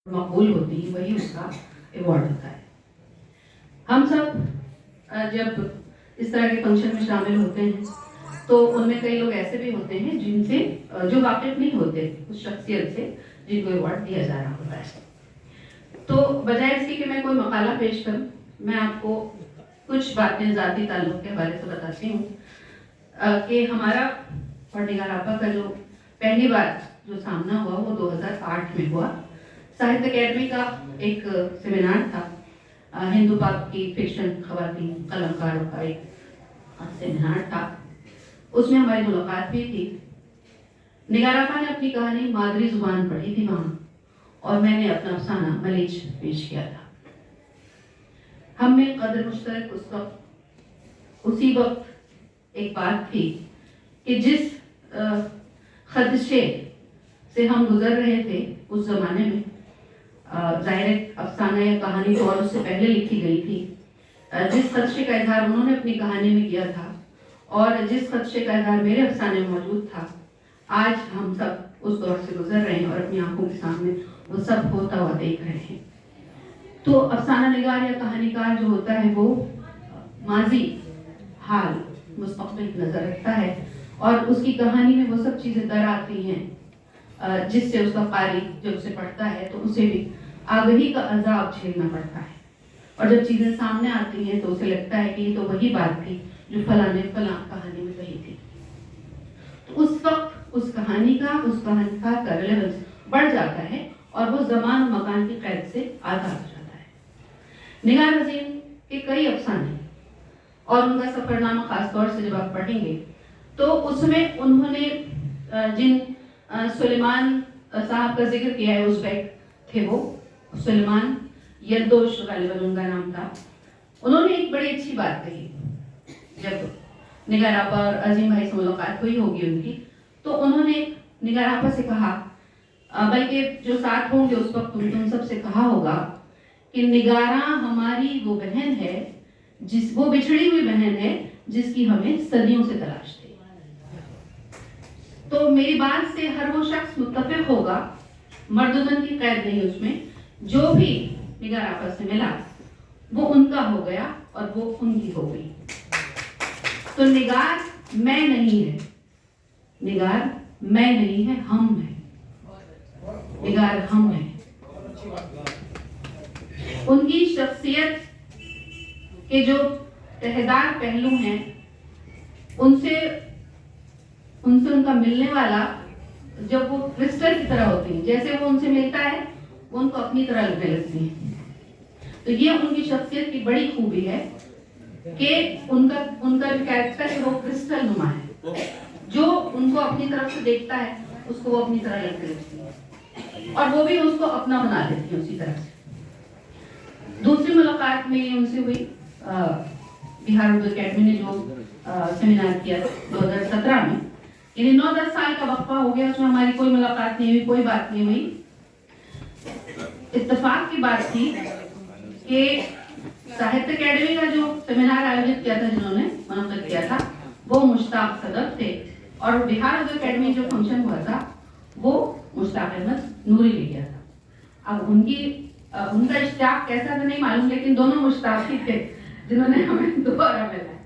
मकबूल होती है वही उसका अवार्ड होता है। हम सब जब इस तरह के फंक्शन में शामिल होते हैं तो उनमें कई लोग ऐसे भी होते हैं जिनसे जो वाकिफ नहीं होते उस शख्सियत से जिनको अवार्ड दिया जा रहा होता है। तो बजाय इसके कि मैं कोई मकाला पेश करूं, मैं आपको कुछ बातें ज़ाती ताल्लुक़ के हवाले से बताती हूँ कि हमारा और निगार आपा का जो पहली बार जो सामना हुआ वो 2008 में हुआ। साहित्य अकेडमी का एक सेमिनार था, हिंदू पाक की फिक्शन खवातीन कलाकारों का एक सेमिनार था, उसमें हमारी मुलाकात भी थी। निगार आपा ने अपनी कहानी मादरी जुबान पढ़ी थी वहाँ और मैंने अपना अफसाना मलीज पेश किया था। हम में कदर मुश्तरक उसी वक्त एक बात थी कि जिस खदशे से हम गुजर रहे थे उस जमाने में, जाहिर अफसाना या कहानी तो और उससे पहले लिखी गई थी, जिस खदशे का इजहार उन्होंने अपनी कहानी में किया था और जिस खदशे का इजहार मेरे अफसाने में मौजूद था, आज हम सब उस दौर से गुजर रहे हैं और अपनी आंखों के सामने वो सब होता हुआ देख रहे हैं। तो अफसाना निगार या कहानीकार जो होता है वो माजी, हाल, मुस्तकबिल नजर रखता है और उसकी कहानी में वो सब चीज़ें दर आती हैं जिससे उसका कारी जब उसे पढ़ता है तो उसे भी आगही का अजाब झेलना पड़ता है। और जब चीज़ें सामने आती हैं तो उसे लगता है कि ये तो वही बात थी जो फलां ने फलां कहानी में कही थी। तो उस वक्त उस कहानी का रेलेवेंस बढ़ जाता है और वो ज़मान और मकान की कैद से आज़ाद हो जाता है। निगार अज़ीम के कई अफसाने और उनका सफ़रनामा ख़ास तौर से जब आप पढ़ेंगे तो उसमें उन्होंने जिन सुलेमान साहब का जिक्र किया है, उज़्बेक थे वो, सुलेमान यरदोश गालिबन उनका नाम था। उन्होंने एक बड़ी अच्छी बात कही, जब निगार आपा और अजीम भाई से मुलाकात हुई होगी उनकी, तो उन्होंने निगार आपा से कहा, बल्कि जो साथ होंगे उस वक्त तुम सबसे कहा होगा कि निगारा हमारी वो बहन है, वो बिछड़ी हुई बहन है जिसकी हमें सदियों से तलाश थी। तो मेरी बात से हर वो शख्स मुत्तफिक होगा, मर्दुजन की कैद नहीं उसमें, जो भी निगार आपा से मिला वो उनका हो गया और वो उनकी हो गई। तो निगार मैं नहीं है, निगार मैं नहीं है, हम है, निगार हम है। उनकी शख्सियत के जो तहदार पहलू हैं उनसे उनका मिलने वाला, जब वो क्रिस्टल की तरह होती हैं, जैसे वो उनसे मिलता है वो उनको अपनी तरह लगने लगती हैं। तो ये उनकी शख्सियत की बड़ी खूबी है कि उनका कैरेक्टर है वो क्रिस्टल नुमा है, जो उनको अपनी तरफ से देखता है उसको वो अपनी तरह लगने लगती है और वो भी उसको अपना बना लेती है उसी तरह से। दूसरी मुलाकात में उनसे हुई बिहार उर्दू अकेडमी ने जो सेमिनार किया 2017 में, यानी 9-10 साल का वक्फा हो गया, उसमें हमारी कोई मुलाकात नहीं हुई, कोई बात नहीं हुई। इत्तेफाक की बात थी कि साहित्य अकेडमी का जो सेमिनार आयोजित किया था, जिन्होंने मुनक्किद किया था, वो मुश्ताक सदर थे और बिहार उर्दू अकेडमी जो फंक्शन हुआ था वो मुश्ताक अहमद नूरी ले गया था। अब उनका इश्तियाक कैसा था नहीं मालूम, लेकिन दोनों मुश्ताक ही थे जिन्होंने हमें दोबारा मिला।